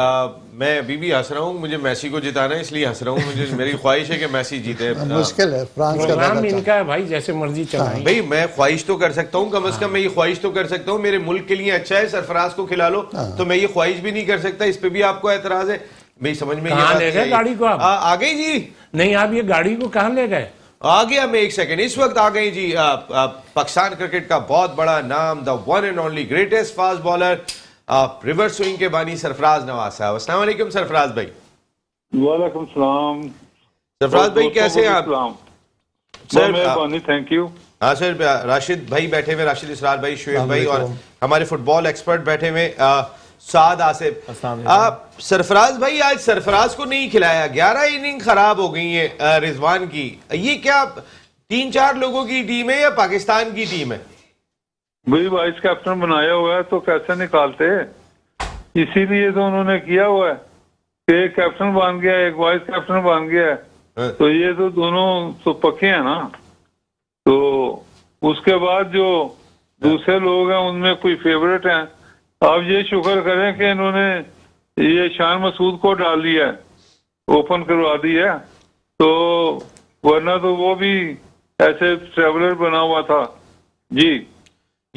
मैं अभी भी हंस रहा हूँ, मुझे मेसी को जिताना है इसलिए हंस रहा हूँ, मुझे मेरी ख्वाहिश है कि मेसी जीते। मुश्किल है फ्रांस का प्रोग्राम ज्यादा इनका है भाई, जैसे मर्जी चलाएं। भाई मैं ख्वाहिश तो कर सकता हूँ, कम से कम मैं ये ख्वाहिश तो कर सकता हूँ, मेरे मुल्क के लिए अच्छा है, सरफराज को खिला लो, तो मैं ये ख्वाहिश भी नहीं कर सकता। इस पे भी आपको एतराज है? भाई समझ में ये कहाँ बात ले गए नहीं आई। गाड़ी को आप? आ गई जी, नहीं, आप ये गाड़ी को कहाँ ले गए? आ गया मैं, एक सेकंड, इस वक्त आ गई जी। पाकिस्तान क्रिकेट का बहुत बड़ा नाम, the one and only greatest fast bowler, reverse swing के बानी सरफराज नवाज साहब। अस्सलाम वालेकुम सरफराज भाई। वालेकुम सलाम। सरफराज भाई कैसे हैं आप? सर मेहरबानी, थैंक यू। हाँ सर, राशिद भाई बैठे हुए, राशिद इसरार भाई, शुएब भाई, और हमारे फुटबॉल एक्सपर्ट बैठे हुए साद आसिफ। सरफराज भाई, आज सरफराज को नहीं खिलाया, 11 इनिंग खराब हो गई है रिजवान की। ये क्या 3-4 लोगों की टीम है या पाकिस्तान की टीम है? भाई वाइस कैप्टन बनाया हुआ है तो कैसे निकालते, इसीलिए तो उन्होंने किया हुआ है कि एक कैप्टन बन गया, एक वाइस कैप्टन बन गया है, तो ये तो दोनों तो पक्के हैं ना। तो उसके बाद जो दूसरे लोग हैं उनमें कोई फेवरेट हैं। आप ये शुक्र करें कि इन्होंने ये शान मसूद को डाल दिया है, ओपन करवा दिया है, तो वरना तो वो भी ऐसे ट्रेवलर बना हुआ था जी।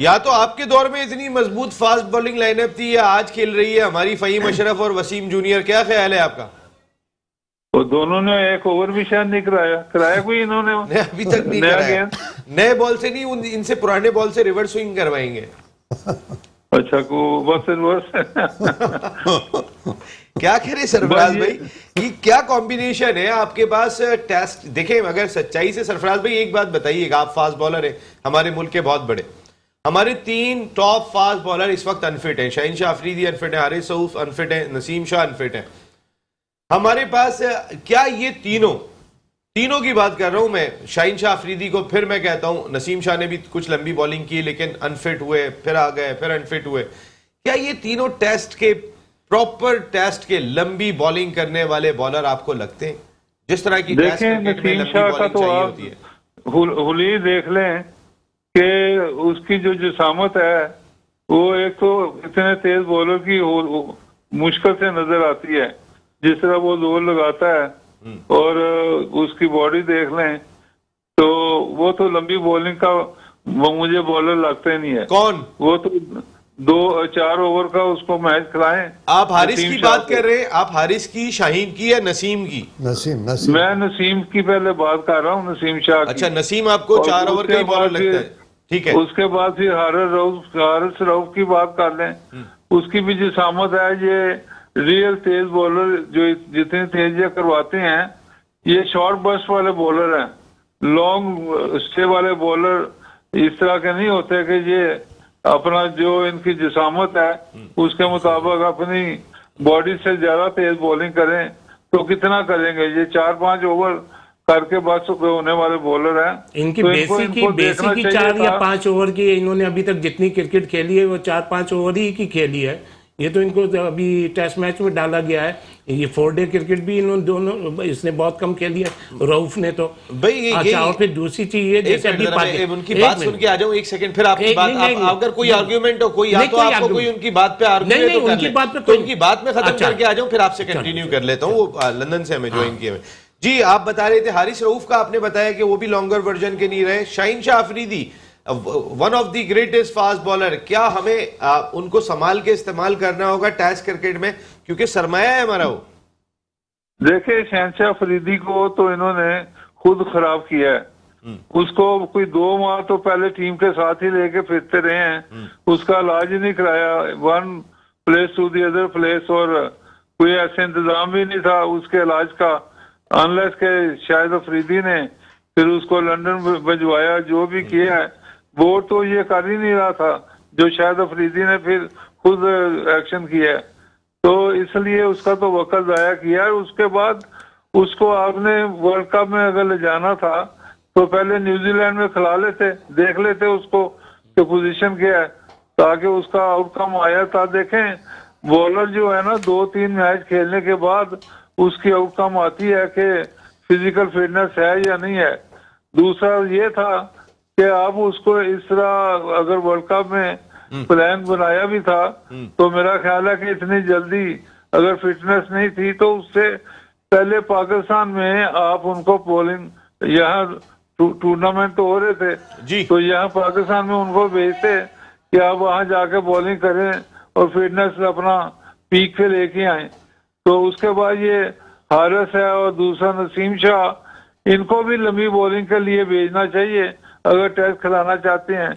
या तो आपके दौर में इतनी मजबूत फास्ट बॉलिंग लाइनअप थी, या आज खेल रही है हमारी फहीम अशरफ और वसीम जूनियर, क्या ख्याल है आपका? और दोनों ने एक ओवर भी शायद नहीं कराया कोई इन्होंने नहीं, अभी तक नहीं नया कराया। गेंद। नए बॉल से नहीं, इनसे पुराने बॉल से रिवर्स स्विंग करवाएंगे। अच्छा को बस रिवर्स क्या कह रहे सरफराज भाई, भाई, ये क्या कॉम्बिनेशन है आपके पास टेस्ट? देखें, अगर सच्चाई से सरफराज भाई एक बात बताइएगा, आप फास्ट बॉलर हैं, हमारे मुल्क के बहुत बड़े, हमारे 3 टॉप फास्ट बॉलर इस वक्त अनफिट हैं। शाहीन शाह अफरीदी अनफिट है, हारिस रऊफ अनफिट है, नसीम शाह अनफिट है। हमारे पास क्या ये तीनों की बात कर रहा हूं मैं, शाहीन शाह अफरीदी को फिर मैं कहता हूं, नसीम शाह ने भी कुछ लंबी बॉलिंग की लेकिन अनफिट हुए, फिर आ गए, फिर अनफिट हुए। क्या ये तीनों टेस्ट के प्रॉपर टेस्ट के लंबी बॉलिंग करने वाले बॉलर आपको लगते हैं, जिस तरह की टेस्ट देखें क्रिकेट में नसीम लंबी शाह का बॉलिंग तो चाहिए आप होती है? हुली देख लें कि उसकी जो जिसामत है वो एक तो इतने तेज बॉलर की मुश्किल से नजर आती है, जिस तरह वो जोर लगाता है, और उसकी बॉडी देख लें तो वो तो लंबी बॉलिंग का वो मुझे बॉलर लगता ही नहीं है। कौन? वो तो 2-4 ओवर का उसको मैच खिलाएं। आप हारिस नसीम की शाह बात को। कर रहे हैं? आप हारिस की, शाहीन की या नसीम की? नसीम नसीम मैं नसीम की पहले बात कर रहा हूँ, नसीम शाह की। अच्छा, नसीम आपको और 4 ओवर का ही उसके बॉलर बाद लगता है, फिर- ठीक है। उसके बाद फिर हारिस रऊफ की बात कर लें, उसकी भी जिसामत है। ये रियल तेज बॉलर जो जितनी तेजियां करवाते हैं, ये शॉर्ट बर्स्ट वाले बॉलर हैं। लॉन्ग स्टे वाले बॉलर इस तरह के नहीं होते कि ये अपना जो इनकी जिसामत है उसके मुताबिक अपनी बॉडी से ज्यादा तेज बॉलिंग करें तो कितना करेंगे। ये 4-5 ओवर करके बस होने वाले बॉलर हैं। इनकी तो बेसिक ही 4 या 5 ओवर की, इन्होंने अभी तक जितनी क्रिकेट खेली है वो 4-5 ओवर ही की खेली है। ये तो इनको अभी टेस्ट मैच में डाला गया है। ये 4 डे क्रिकेट भी इन्होंने दोनों इसने बहुत कम खेली है, रऊफ ने तो। भाई ये अच्छा, और फिर दूसरी चीज ये जैसे अभी उनकी बात सुन के आ जाऊं एक सेकंड, फिर आपकी बात, अगर कोई आर्ग्यूमेंट हो, कोई या तो आपको कोई उनकी बात पे आर्ग्यू है तो कर उनकी लें, बात पे तो उनकी बात में खत्म अच्छा। करके आ जाऊं, फिर आपसे कंटिन्यू कर लेता हूं। वो लंदन से हमें ज्वाइन किए हुए। जी, आप बता रहे थे हारिस रऊफ का, आपने बताया कि वो भी लॉन्गर वर्जन के नहीं रहे। Shaheen Shah Afridi, one of the greatest fast bowler, क्या हमें उनको संभाल के इस्तेमाल करना होगा टेस्ट क्रिकेट में, क्योंकि सरमाया है हमारा वो? देखिए, शहनशाह अफरीदी को तो इन्होंने खुद खराब किया है। उसको कोई 2 माह तो पहले टीम के साथ ही लेके फिरते रहे हैं, उसका इलाज ही नहीं कराया, one place to the other place, और कोई ऐसा इंतजाम भी नहीं था उसके इलाज का, अनलेस के शायद अफरीदी ने फिर उसको लंदन भिजवाया। जो भी किया है वो तो ये कर ही नहीं रहा था, जो शायद अफरीदी ने फिर खुद एक्शन किया है। तो इसलिए उसका तो वक्त जाया किया। उसके बाद उसको आपने वर्ल्ड कप में अगर ले जाना था तो पहले न्यूजीलैंड में खिला लेते, देख लेते उसको कि पोजीशन क्या है, ताकि उसका आउटकम आया था। देखें, बॉलर जो है ना 2-3 मैच खेलने के बाद उसकी आउटकम आती है कि फिजिकल फिटनेस है या नहीं है। दूसरा ये था कि आप उसको इस तरह अगर वर्ल्ड कप में प्लान बनाया भी था तो मेरा ख्याल है कि इतनी जल्दी अगर फिटनेस नहीं थी तो उससे पहले पाकिस्तान में आप उनको बॉलिंग, यहाँ टूर्नामेंट तो हो रहे थे जी, तो यहाँ पाकिस्तान में उनको भेजते कि आप वहां जाके बॉलिंग करें और फिटनेस अपना पीक पे लेके आए। तो उसके बाद ये हारिस है और दूसरा नसीम शाह, इनको भी लंबी बॉलिंग के लिए भेजना चाहिए अगर टेस्ट खिलाना चाहते हैं,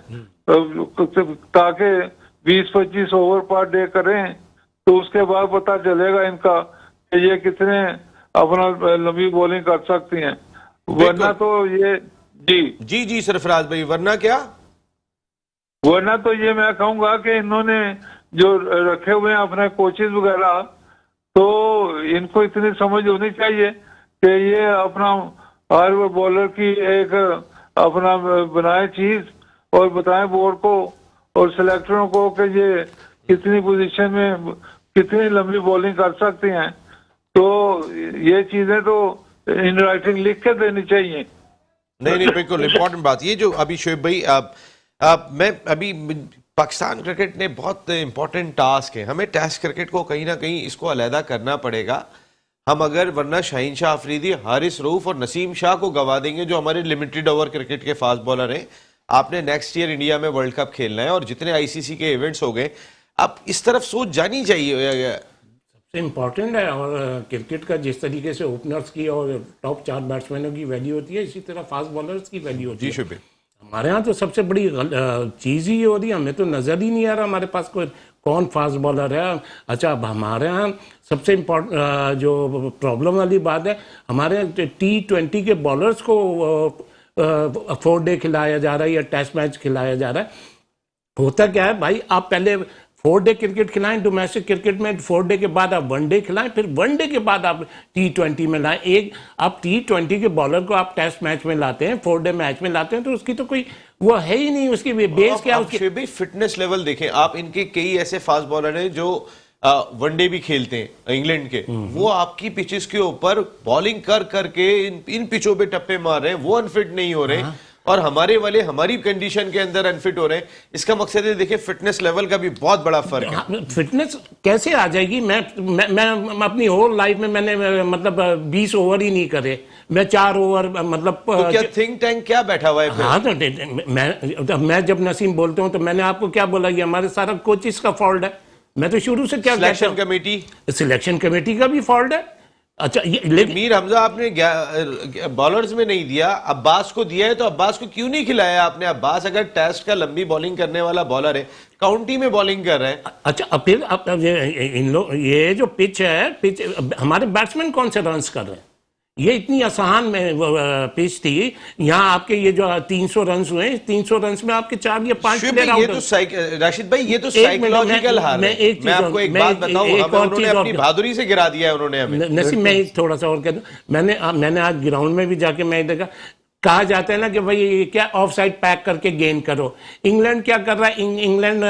ताकि 20-25 ओवर पर डे करें तो उसके बाद पता चलेगा इनका कि ये कितने अपना लंबी बॉलिंग कर सकती हैं। वरना तो ये जी सरफराज भाई, वरना क्या? वरना तो ये मैं कहूंगा कि इन्होंने जो रखे हुए हैं अपने कोचेज वगैरह, तो इनको इतनी समझ होनी चाहिए कि ये अपना हर बॉलर की एक अपना बनाए चीज और बताएं बोर्ड को और सिलेक्टरों को कि ये कितनी पोजीशन में कितनी लंबी बॉलिंग कर सकते हैं। तो ये चीजें तो इन राइटिंग लिख के देनी चाहिए। नहीं, बिल्कुल इंपॉर्टेंट बात ये जो अभी शोएब भाई, मैं अभी पाकिस्तान क्रिकेट ने बहुत इंपॉर्टेंट टास्क है, हमें टेस्ट क्रिकेट को कहीं ना कहीं इसको अलहदा करना पड़ेगा हम, अगर वरना शाहीन शाह अफरीदी, हारिस रऊफ और नसीम शाह को गवा देंगे जो हमारे लिमिटेड ओवर क्रिकेट के फास्ट बॉलर हैं। आपने नेक्स्ट ईयर इंडिया में वर्ल्ड कप खेलना है और जितने आईसीसी के इवेंट्स हो गए, अब इस तरफ सोच जानी चाहिए। सबसे इम्पोर्टेंट है, और क्रिकेट का जिस तरीके से ओपनर्स की और टॉप 4 बैट्समैनों की वैल्यू होती है, इसी तरह फास्ट बॉलर्स की वैल्यू होती जी है। शुभ, हमारे यहाँ तो सबसे बड़ी चीज़ ही ये हो रही है, हमें तो नज़र ही नहीं आ रहा हमारे पास कोई कौन फास्ट बॉलर है। अच्छा, अब हमारे यहाँ सबसे इम्पोर्टेंट जो प्रॉब्लम वाली बात है, हमारे T20 के बॉलर्स को 4 डे खिलाया जा रहा है या टेस्ट मैच खिलाया जा रहा है। होता क्या है भाई, आप पहले 4 डे क्रिकेट खिलाएं डोमेस्टिक क्रिकेट में, 4 डे के बाद आप 1 डे खिलाएं, फिर 1 डे के बाद आप T20 में लाएं। एक आप T20 के बॉलर को आप टेस्ट मैच में लाते हैं, 4 डे मैच में लाते हैं, तो उसकी तो कोई वो है ही नहीं, उसकी बेस क्या उसकी। भाई फिटनेस लेवल देखें आप, इनके कई ऐसे फास्ट बॉलर हैं जो वनडे भी खेलते हैं इंग्लैंड के, वो आपकी पिचेस के ऊपर बॉलिंग कर करके इन पिचों पे टप्पे मार रहे हैं, वो अनफिट नहीं हो रहे हैं। और हमारे वाले हमारी कंडीशन के अंदर अनफिट हो रहे हैं। इसका मकसद है, देखिए फिटनेस लेवल का भी बहुत बड़ा फर्क है। फिटनेस कैसे आ जाएगी? मैं अपनी होल लाइफ में मैंने मतलब 20 ओवर ही नहीं करे, मैं 4 ओवर मतलब तो क्या थिंक टैंक क्या बैठा हुआ है फिर? हाँ, तो मैं जब नसीम बोलता हूँ तो मैंने आपको क्या बोला, ये हमारे सारा कोचिस का फॉल्ट है। मैं तो शुरू से क्या कहता हूँ, सिलेक्शन कमेटी का भी फॉल्ट है। अच्छा, लेकिन मीर हमजा आपने बॉलर्स में नहीं दिया, अब्बास को दिया है, तो अब्बास को क्यों नहीं खिलाया आपने? अब्बास अगर टेस्ट का लंबी बॉलिंग करने वाला बॉलर है, काउंटी में बॉलिंग कर रहे हैं। अच्छा, अब फिर इन लोग ये जो पिच हमारे बैट्समैन कौन से रन्स कर रहे हैं? ये इतनी आसान में पिच थी, यहाँ आपके ये जो 300 रन हुए, 300 रन में आपके 4 या 5 प्लेयर आउट। राशिद भाई, ये तो साइकोलॉजिकल हार है। मैं आपको एक बात बताऊं, उन्होंने अपनी बहादुरी से गिरा दिया है उन्होंने हमें। नसीब, मैं थोड़ा सा और कह दूं, मैंने आज ग्राउंड में भी जाके मैं देखा, कहा जाता है ना कि भाई क्या ऑफ साइड पैक करके गेन करो। इंग्लैंड क्या कर रहा है, इंग्लैंड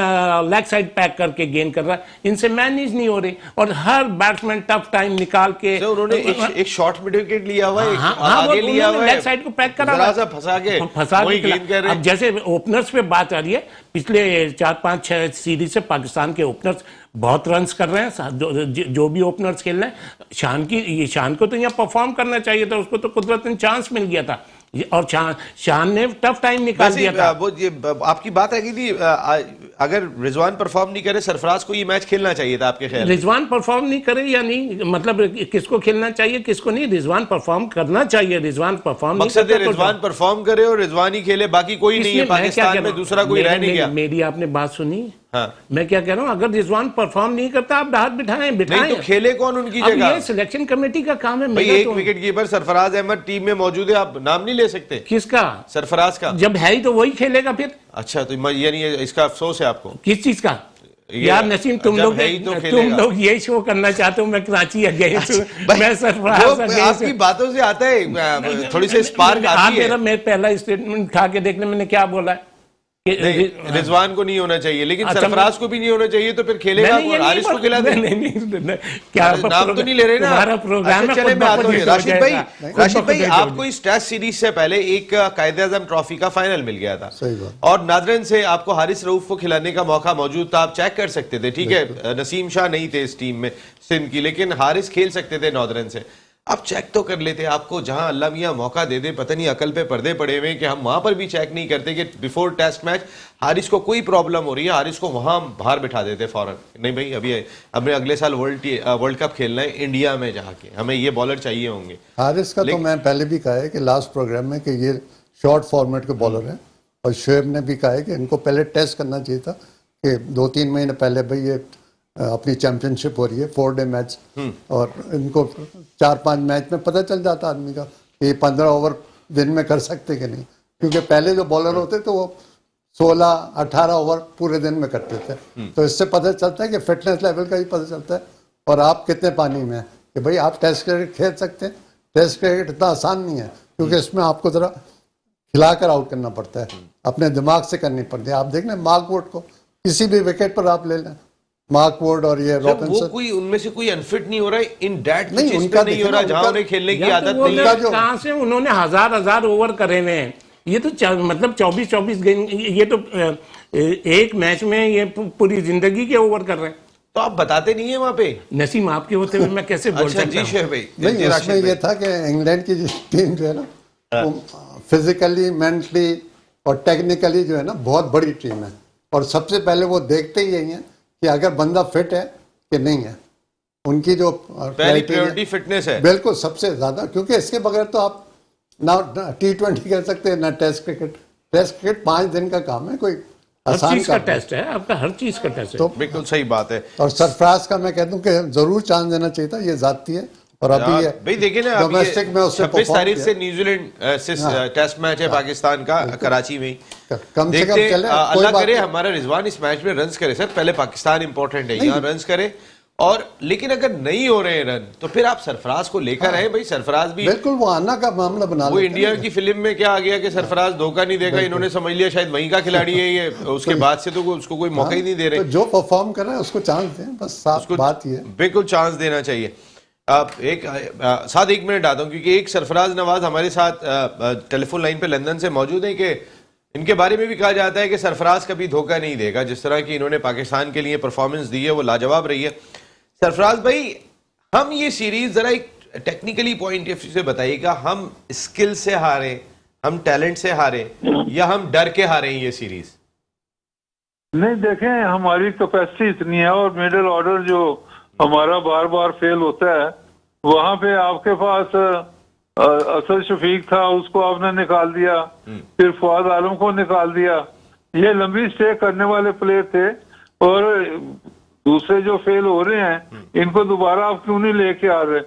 लेग साइड पैक करके गेन कर रहा है, इनसे मैनेज नहीं हो रही। और हर बैट्समैन टफ टाइम निकाल के उन्होंने एक शॉर्ट मिड विकेट लिया हुआ है, आगे लिया हुआ है, लेग साइड को पैक करा, फंसा के गेन कर रहे हैं। अब जैसे ओपनर्स पे बात आ रही है, पिछले 4-5-6 सीरीज से पाकिस्तान के ओपनर्स बहुत रन्स कर रहे हैं। जो भी ओपनर्स खेल रहे हैं, शान को तो यहाँ परफॉर्म करना चाहिए था, उसको तो कुदरतन चांस मिल गया था, और शान ने टफ टाइम निकाल दिया था। वो ये आपकी बात है कि अगर रिजवान परफॉर्म नहीं करे, सरफराज को ये मैच खेलना चाहिए था आपके ख्याल? रिजवान परफॉर्म नहीं करे या नहीं, मतलब किसको खेलना चाहिए किसको नहीं, रिजवान परफॉर्म करना चाहिए। रिजवान परफॉर्म मकसद है रिजवान परफॉर्म करे और रिजवान ही खेले, बाकी कोई नहीं है पाकिस्तान में, दूसरा कोई रह नहीं गया। मेरी आपने बात सुनी? हाँ। मैं क्या कह रहा हूँ, अगर रिजवान परफॉर्म नहीं करता, आप हाथ बिठाएं। नहीं तो खेले कौन उनकी जगह? ये सिलेक्शन कमेटी का काम है। भाई एक wicket keeper Sarfaraz Ahmed team में मौजूद है, आप नाम नहीं ले सकते? किसका? सरफराज का। जब है ही तो वही खेलेगा फिर। अच्छा, तो यानी इसका अफसोस है आपको? किस चीज का? यार नसीम, तुम लोग ये शो करना चाहते हो, मैं कराची गया हूँ, मैं सरफराज। आपकी बातों से आता है थोड़ी सी स्पार्क आती है। मैं पहला स्टेटमेंट खा के देखने मैंने क्या बोला है, रिजवान को नहीं होना चाहिए, लेकिन सरफराज को भी नहीं होना चाहिए, तो फिर खेलेगा कौन? हारिस को खिला दे? क्या नाम तो नहीं ले रहे ना प्रोग्राम? चले मैं आता हूँ। राशिद भाई, आपको इस टेस्ट सीरीज से पहले एक कायदे-आज़म ट्रॉफी का फाइनल मिल गया था, और नादरन से आपको हारिस रऊफ को खिलाने का मौका मौजूद था, आप चेक कर सकते थे। ठीक है, नसीम शाह नहीं थे इस टीम में सिंध की, लेकिन हारिस खेल सकते थे नादरन से। आप चेक तो कर लेते। आपको जहां अल्लाह मियां मौका दे दे, पता नहीं अकल पे पर्दे पड़े हुए कि हम वहां पर भी चेक नहीं करते कि बिफोर टेस्ट मैच हारिस को कोई प्रॉब्लम हो रही है, हारिस को वहां बाहर बिठा देते फौरन। नहीं भाई, अभी हमें अगले साल वर्ल्ड कप खेलना है इंडिया में जाके, हमें ये बॉलर चाहिए होंगे। हारिस का तो मैं पहले भी कहा है कि लास्ट प्रोग्राम में कि ये शॉर्ट फॉर्मेट के बॉलर हैं, और शोएब ने भी कहा है कि इनको पहले टेस्ट करना चाहिए था कि 2-3 महीने पहले भाई ये अपनी चैंपियनशिप हो रही है, 4 डे मैच, और इनको 4-5 मैच में पता चल जाता आदमी का कि 15 ओवर दिन में कर सकते कि नहीं, क्योंकि पहले जो बॉलर होते थे वो 16-18 ओवर पूरे दिन में करते थे। तो इससे पता चलता है कि फिटनेस लेवल का ही पता चलता है, और आप कितने पानी में हैं कि भाई आप टेस्ट क्रिकेट खेल सकते हैं। टेस्ट क्रिकेट इतना आसान नहीं है, क्योंकि इसमें आपको ज़रा खिलाकर आउट करना पड़ता है, अपने दिमाग से करनी पड़ती है। आप देख लें मार्क वुड को, किसी भी विकेट पर आप ले लें, मार्क वुड और ये रॉबिन्सन, कोई उनमें से कोई अनफिट नहीं हो रहा है इन दैट नहीं, उनका नहीं हो रहा, जहां उन्हें खेलने की आदत नहीं है। कहां से उन्होंने हजार ओवर करे हुए हैं, ये तो मतलब 24 गेंद, ये तो एक मैच में ये पूरी जिंदगी के ओवर कर रहे हैं। तो आप बताते नहीं है वहां पे? नसीम, आपके होते हुए मैं कैसे बोल सकता हूं? जी शेख भाई, नहीं, उसमें ये था कि इंग्लैंड की टीम जो है ना, वो फिजिकली, मेंटली और टेक्निकली जो है ना बहुत बड़ी टीम है, और सबसे पहले वो देखते ही यही है कि अगर बंदा फिट है कि नहीं है। उनकी जो प्रायोरिटी फिटनेस है, बिल्कुल सबसे ज्यादा, क्योंकि इसके बगैर तो आप ना T20 खेल सकते हैं ना टेस्ट क्रिकेट, टेस्ट क्रिकेट 5 दिन का काम है, कोई हर आसान चीज का काम नहीं। टेस्ट है आपका, हर चीज का टेस्ट है। तो बिल्कुल सही बात है। और सरफराज का मैं कहता हूँ कि जरूर चांस देना चाहिए था, ये जाती है। और अभी ये भाई देखिए ना, डोमेस्टिक में उससे 26 perform तारीख किया। से न्यूजीलैंड से टेस्ट मैच है पाकिस्तान का कराची में ही। कम से कम देखते हैं, चले, कोई अल्लाह बात करे नहीं। हमारा रिजवान इस मैच में रन्स करे। सर पहले पाकिस्तान इंपॉर्टेंट है, यहाँ रन्स करे। और लेकिन अगर नहीं हो रहे हैं रन तो फिर आप सरफराज को लेकर आए। भाई सरफराज भी बिल्कुल वो आना का मामला बना वो लेते इंडिया हैं। की फिल्म में क्या आ गया कि सरफराज धोखा नहीं देगा, इन्होंने समझ लिया शायद वहीं का खिलाड़ी है ये, उसके बाद से तो उसको कोई मौका ही नहीं दे रहे। तो जो परफॉर्म कर रहा है उसको चांस दें, बस साफ बात ये है। बिल्कुल चांस देना चाहिए। अब साथ 1 मिनट आता हूँ क्योंकि एक सरफराज नवाज हमारे साथ टेलीफोन लाइन पे लंदन से मौजूद है कि इनके बारे में भी कहा जाता है कि सरफराज कभी धोखा नहीं देगा। जिस तरह की इन्होंने पाकिस्तान के लिए परफॉर्मेंस दी है वो लाजवाब रही है। सरफराज भाई, हम ये सीरीज जरा एक टेक्निकली पॉइंट ऑफ व्यू से बताइएगा, हम स्किल से हारे, हम टैलेंट से हारे या हम डर के हारे हैं ये सीरीज? नहीं देखें, हमारी कैपेसिटी इतनी है और मिडिल ऑर्डर जो हमारा बार बार फेल होता है, वहां पे आपके पास असद शफीक था, उसको आपने निकाल दिया, फिर फवाद आलम को निकाल दिया। ये लंबी स्टे करने वाले प्लेयर थे और दूसरे जो फेल हो रहे हैं इनको दोबारा आप क्यों नहीं लेके आ रहे?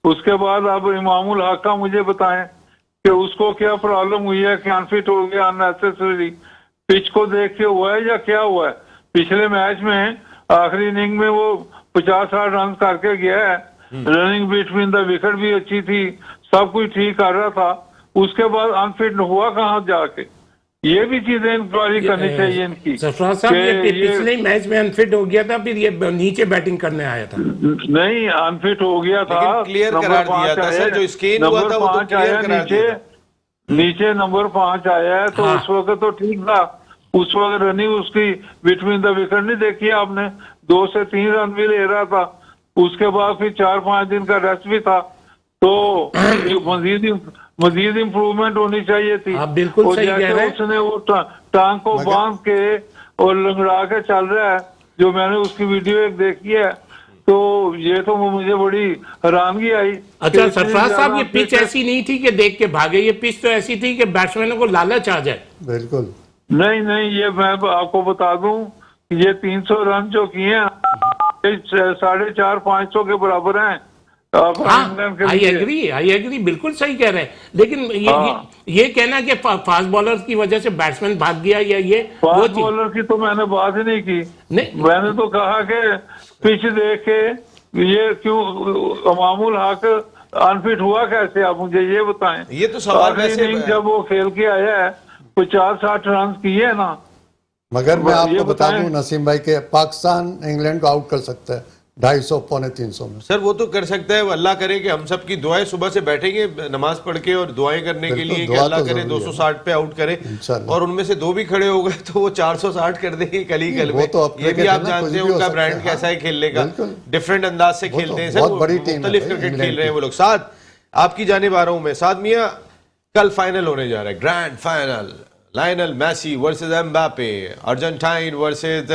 उसके बाद आप इमामुल हक का मुझे बताएं कि उसको क्या प्रॉब्लम हुई है, कि अनफिट हो गया अननेसेसरी, पिच को देख के हुआ है या क्या हुआ है? पिछले मैच में आखिरी इनिंग में वो 50-60 रन करके गया है, रनिंग बिटवीन द विकेट भी अच्छी थी, सब कुछ ठीक कर रहा था, उसके बाद अनफिट हुआ कहाँ जाके? ये भी चीजें इंक्वायरी करनी चाहिए इनकी। सरफराज साहब, ये पिछले ही मैच में अनफिट हो गया था, फिर ये नीचे बैटिंग करने आया था। नहीं, अनफिट हो गया था, लेकिन क्लियर नंबर करार दिया 5 था सर, जो स्केन हुआ था वो तो नंबर 5 क्लियर आया करार नीचे, दिया था। नीचे नंबर 5 आया है, तो हाँ। उस वक्त तो ठीक था। उस वक्त रनिंग उसकी बिटवीन द विकेट नहीं देखी आपने, 2 से 3 रन भी ले रहा था। उसके बाद फिर 4-5 दिन का रेस्ट भी था, तो मजीद इम्प्रूवमेंट होनी चाहिए थी। आप बिल्कुल और सही कह जैसे रहे हैं। उसने वो टांग को बांध के और लंगड़ा के चल रहा है, जो मैंने उसकी वीडियो एक देखी है, तो ये तो मुझे बड़ी हैरानगी आई। अच्छा सरफराज साहब, ये पिच ऐसी नहीं थी कि देख के भागे, ये पिच तो ऐसी थी कि बैट्समैनों को लालच आ जाए। बिल्कुल नहीं नहीं, ये मैं आपको बता दूं, ये 300 रन जो किए हैं 450-500 के बराबर हैं। आई एग्री, बिल्कुल सही कह रहे हैं। लेकिन ये कहना कि फास्ट बॉलर की वजह से बैट्समैन भाग गया या ये फास्ट बॉलर की तो मैंने बात ही नहीं की। नहीं, मैंने तो कहा कि पिच देख के ये क्यों इमामुल हक अनफिट हुआ कैसे, आप मुझे ये बताएं। ये तो सवाल वैसे जब वो खेल के आया है 50-60 रन किए ना। मगर मैं ये आपको बता बताएं। दूं नसीम भाई के पाकिस्तान इंग्लैंड को आउट कर सकता है 250-300 में। सर वो तो कर सकता है, वो अल्लाह करे कि हम सब की दुआएं सुबह से बैठेंगे नमाज पढ़ के और दुआएं करने के बिल्कुल, लिए कि दुआ अल्लाह तो करे जरूरी है। 260 पे आउट करे, इंशाल्लाह। और उनमें से 2 भी खड़े हो गए तो वो 460 कर देंगे कल ही कल वो में। तो अपने ये भी के आप थे ना, जानते कुछ हैं भी हो उनका सकता ब्रांड है। कैसा है खेलने का, बिल्कुल। डिफरेंट अंदाज से वो खेलते तो हैं सर, बहुत वो बड़ी टीम है मुख्तलिफ भाई, क्रिकेट इंग्लैंड खेल रहे हैं की। वो लोग। साथ आपकी जानिब आ रहा हूं मैं, साथ मियां कल फाइनल होने जा रहा है, grand final, Lionel Messi versus Mbappe, Argentine versus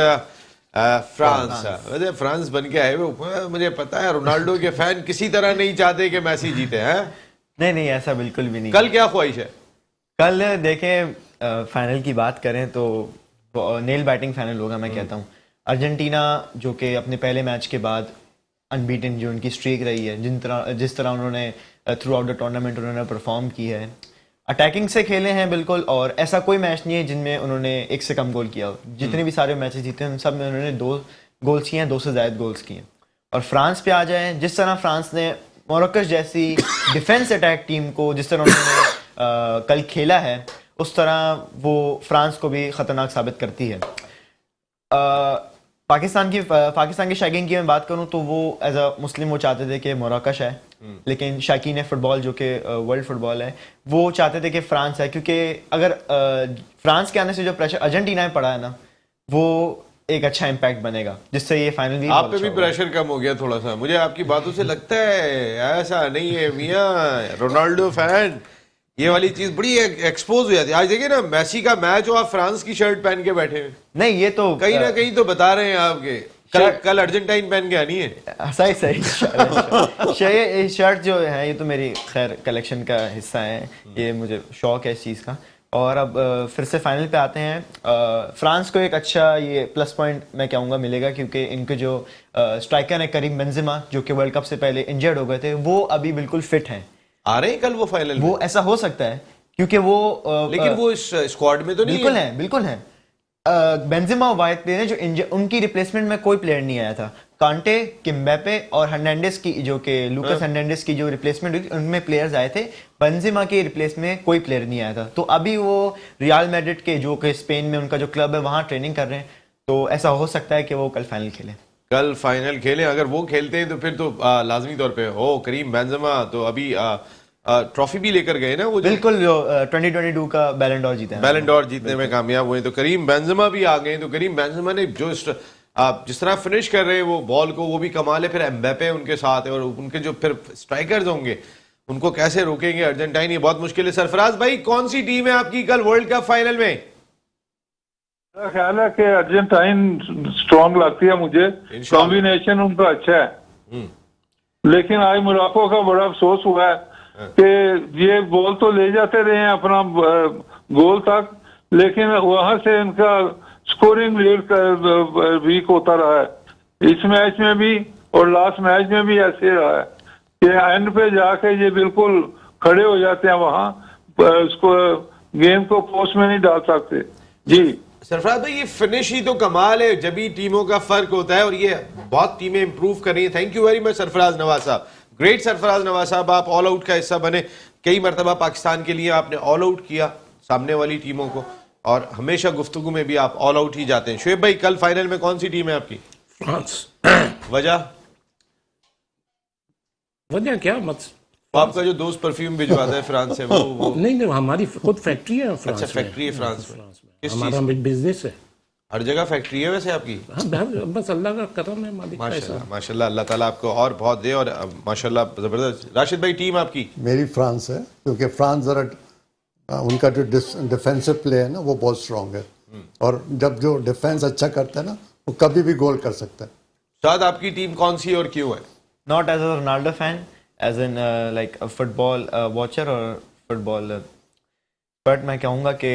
France. वैसे फ्रांस बन के आए हुए, मुझे पता है रोनाल्डो के फैन किसी तरह नहीं चाहते कि मेसी जीते हैं। नहीं नहीं, ऐसा बिल्कुल भी नहीं। कल क्या ख्वाहिश है? कल देखें, फाइनल की बात करें तो नेल बैटिंग फाइनल होगा, मैं कहता हूँ। अर्जेंटीना जो कि अपने पहले मैच के बाद अनबीटन जो उनकी स्ट्रीक रही है, जिस तरह उन्होंने थ्रू आउट द टूर्नामेंट उन्होंने परफॉर्म की है, अटैकिंग से खेले हैं बिल्कुल, और ऐसा कोई मैच नहीं है जिनमें उन्होंने 1 से कम गोल किया हो। जितने भी सारे मैचेस जीते हैं उन सब में उन्होंने 2 गोल्स किए हैं, 2 से ज़्यादा गोल्स किए हैं। और फ्रांस पे आ जाए, जिस तरह फ्रांस ने मोरक्को जैसी डिफेंस अटैक टीम को जिस तरह उन्होंने कल खेला है, उस तरह वो फ्रांस को भी ख़तरनाक साबित करती है। पाकिस्तान के शायकीन की मैं बात करूं तो वो एज अ मुस्लिम वो चाहते थे कि मोरक्को है, लेकिन शायकीन फुटबॉल जो कि वर्ल्ड फुटबॉल है वो चाहते थे कि फ्रांस है, क्योंकि अगर फ्रांस के आने से जो प्रेशर अर्जेंटीना में पड़ा है ना, वो एक अच्छा इम्पैक्ट बनेगा, जिससे ये फाइनल भी आप पे भी प्रेशर कम हो गया थोड़ा सा, मुझे आपकी बातों से लगता है। ऐसा नहीं है मियां, रोनाल्डो फैन ये वाली चीज बड़ी एक्सपोज हो जाती है। आज देखिए ना, मेसी का मैच हो, आप फ्रांस की शर्ट पहन के बैठे हैं। नहीं, ये तो कहीं ना कहीं तो बता रहे हैं आपके कल अर्जेंटाइन पहन के आनी है। सही सही ये शर्ट जो है ये तो मेरी खैर कलेक्शन का हिस्सा है, ये मुझे शौक है इस चीज़ का। और अब फिर से फाइनल पे आते हैं। फ्रांस को एक अच्छा ये प्लस पॉइंट मैं कहूँगा मिलेगा, क्योंकि इनके जो स्ट्राइकर है करीम बेंजेमा, जो कि वर्ल्ड कप से पहले इंजर्ड हो गए थे, वो अभी बिल्कुल फिट हैं। आ रहे हैं कल वो फाइनल में? वो ऐसा हो सकता है क्योंकि वो लेकिन वो इस स्क्वाड में तो नहीं बिल्कुल है। है, बिल्कुल है। बेंजेमा और वाइट प्लेयर है जो उनकी रिप्लेसमेंट में कोई प्लेयर नहीं आया था। कांटे, किम्बेपे और हर्नांडेस की जो कि लूकास हर्नांडेस की जो रिप्लेसमेंट हुई उनमें प्लेयर्स आए थे। बेंजेमा के रिप्लेस में कोई प्लेयर नहीं आया था। तो अभी वो रियल मैड्रिड के जो कि स्पेन में उनका जो क्लब है वहां ट्रेनिंग कर रहे हैं। तो ऐसा हो सकता है कि वो कल फाइनल खेलें। कल फाइनल खेलें। अगर वो खेलते हैं तो फिर तो लाजमी तौर पे करीम बेंजेमा तो अभी ट्रॉफी भी लेकर गए ना वो, बिल्कुल, जो 2022 का बैलन डॉर जीता है, बैलन डॉर जीतने में कामयाब हुए। तो करीम बेंजेमा भी आ गए। तो करीम बेंजेमा ने जो जिस तरह फिनिश कर रहे हैं वो बॉल को, वो भी कमाल है। फिर एम्बापे उनके साथ है और उनके जो फिर स्ट्राइकर्स होंगे उनको कैसे रोकेंगे अर्जेंटाइन, ये बहुत मुश्किल है। सरफराज भाई, कौन सी टीम है आपकी कल वर्ल्ड कप फाइनल में? मेरा ख्याल है कि अर्जेंटाइन स्ट्रांग लगती है मुझे, कॉम्बिनेशन उनका अच्छा है। लेकिन आज मोरक्को का बड़ा अफसोस हुआ है कि ये बॉल तो ले जाते रहे हैं अपना गोल तक, लेकिन वहां से इनका स्कोरिंग रेट वीक होता रहा है। इस मैच में भी और लास्ट मैच में भी ऐसे रहा है कि एंड पे जाके ये बिल्कुल खड़े हो जाते हैं वहां, उसको गेम को पोस्ट में नहीं डाल सकते। जी सरफराज भाई, ये फिनिश ही तो कमाल है, जब ही टीमों का फर्क होता है और ये बहुत टीमें इंप्रूव कर रही हैं। Thank you very much Sarfaraz Nawaz साहब, ग्रेट सरफराज नवाज साहब। आप ऑल आउट का हिस्सा बने, कई मरतबा पाकिस्तान के लिए आपने ऑल आउट किया सामने वाली टीमों को, और हमेशा गुफ्तगू में भी आप ऑल आउट ही जाते हैं। शुएब भाई, कल फाइनल में कौन सी टीम है आपकी? फ्रांस। वजह वजह क्या मत आपका जो दोस्त परफ्यूम भिजवाता है फ्रांस से, वो नहीं, हमारी खुद फैक्ट्री है फ्रांस अच्छा, में। फैक्ट्री है फ्रांस में। किस हमारा बिजनेस है, हर जगह फैक्ट्री है वैसे आपकी? हाँ, बस अल्लाह का करम है, मालिक का माशाल्लाह एहसान। माशाल्लाह, अल्लाह ताला आपको और बहुत दे, और माशाल्लाह जबरदस्त। राशिद भाई, टीम आपकी? मेरी फ्रांस है, क्योंकि फ्रांस ज़रा उनका जो डिफेंसिव प्ले है ना वो बहुत स्ट्रांग है, और जब जो डिफेंस अच्छा करता है ना वो कभी भी गोल कर सकता है। शायद आपकी टीम कौन सी और क्यों है? Not as a Ronaldo fan, as an like a football watcher और फुटबॉल, बट मैं कहूँगा कि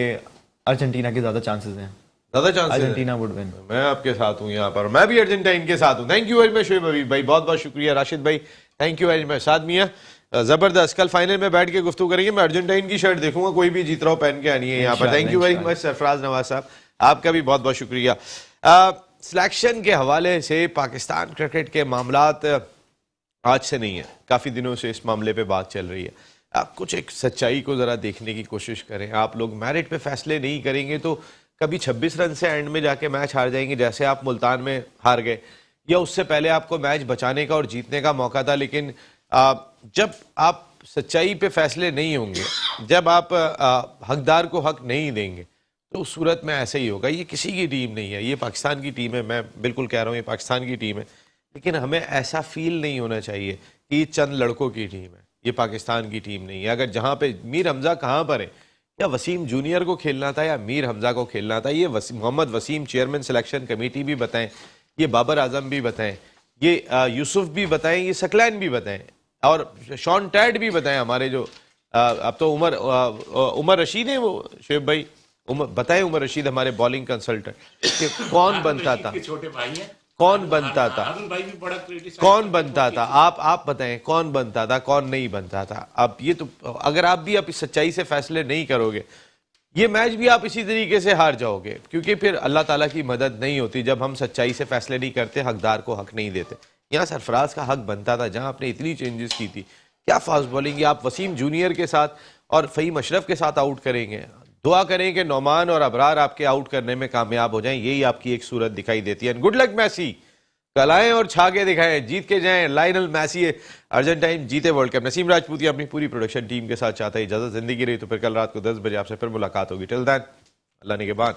अर्जेंटीना के ज़्यादा चांसेस हैं। ज्यादा चांस अर्जेंटीना वुड विन। मैं आपके साथ हूँ यहाँ पर, मैं भी अर्जेंटाइन के साथ हूँ। Thank you very much Shoaib Habib भाई, बहुत बहुत शुक्रिया। राशिद भाई, thank you very much. Saad मियाँ, जबरदस्त। कल फाइनल में बैठ के गुफ्तगू करेंगे। मैं अर्जेंटाइन की शर्ट देखूंगा, कोई भी जीत रहा हो पहन के आनी है यहाँ पर। Thank you very much Sarfaraz Nawaz साहब, आपका भी बहुत बहुत शुक्रिया। सिलेक्शन के हवाले से पाकिस्तान क्रिकेट के मामलात आज से नहीं है, काफ़ी दिनों से इस मामले पे बात चल रही है। आप कुछ एक सच्चाई को ज़रा देखने की कोशिश करें। आप लोग मेरिट पे फैसले नहीं करेंगे तो कभी 26 रन से एंड में जाके मैच हार जाएंगे, जैसे आप मुल्तान में हार गए, या उससे पहले आपको मैच बचाने का और जीतने का मौका था। लेकिन जब आप सच्चाई पे फैसले नहीं होंगे, जब आप हकदार को हक नहीं देंगे, तो उस सूरत में ऐसे ही होगा। ये किसी की टीम नहीं है, ये पाकिस्तान की टीम है। मैं बिल्कुल कह रहा हूँ ये पाकिस्तान की टीम है, लेकिन हमें ऐसा फील नहीं होना चाहिए कि ये चंद लड़कों की टीम है, ये पाकिस्तान की टीम नहीं है। अगर जहाँ पे मीर हमजा कहाँ पर है, या वसीम जूनियर को खेलना था या मीर हमजा को खेलना था, ये Mohammad Wasim chairman selection committee भी बताएं, ये बाबर आजम भी बताएं, ये यूसुफ भी बताएं, ये सकलैन भी बताएं, और शॉन टैड भी बताएं। हमारे जो अब तो उमर रशीद है, वो शुएब भाई बताएं, उमर रशीद हमारे बॉलिंग कंसल्टेंट, कि कौन बनता था, छोटे भाई हैं, कौन बनता था, भाई भी बड़ा क्रिटिसाइज, कौन बनता था, आप बताएं कौन बनता था, कौन नहीं बनता था। अब ये तो अगर आप भी इस सच्चाई से फैसले नहीं करोगे, ये मैच भी आप इसी तरीके से हार जाओगे, क्योंकि फिर अल्लाह ताला की मदद नहीं होती जब हम सच्चाई से फैसले नहीं करते, हकदार को हक नहीं देते। यहाँ सरफराज का हक बनता था, जहाँ आपने इतनी चेंजेस की थी। क्या फास्ट बॉलिंग, आप वसीम जूनियर के साथ और फ़हीम अशरफ के साथ आउट करेंगे। दुआ करें कि नौमान और अबरार आपके आउट करने में कामयाब हो जाएं, यही आपकी एक सूरत दिखाई देती है। गुड लक मैसी, कल आएं और छा के दिखाएं, जीत के जाएं। लायनल मैसी, अर्जेंटाइन जीते वर्ल्ड कप। नसीम राजपूती अपनी पूरी प्रोडक्शन टीम के साथ चाहता है इजाजत। जिंदगी रही तो फिर कल रात को 10 बजे आपसे फिर मुलाकात होगी। टिल देन, अल्लाह निगहबान।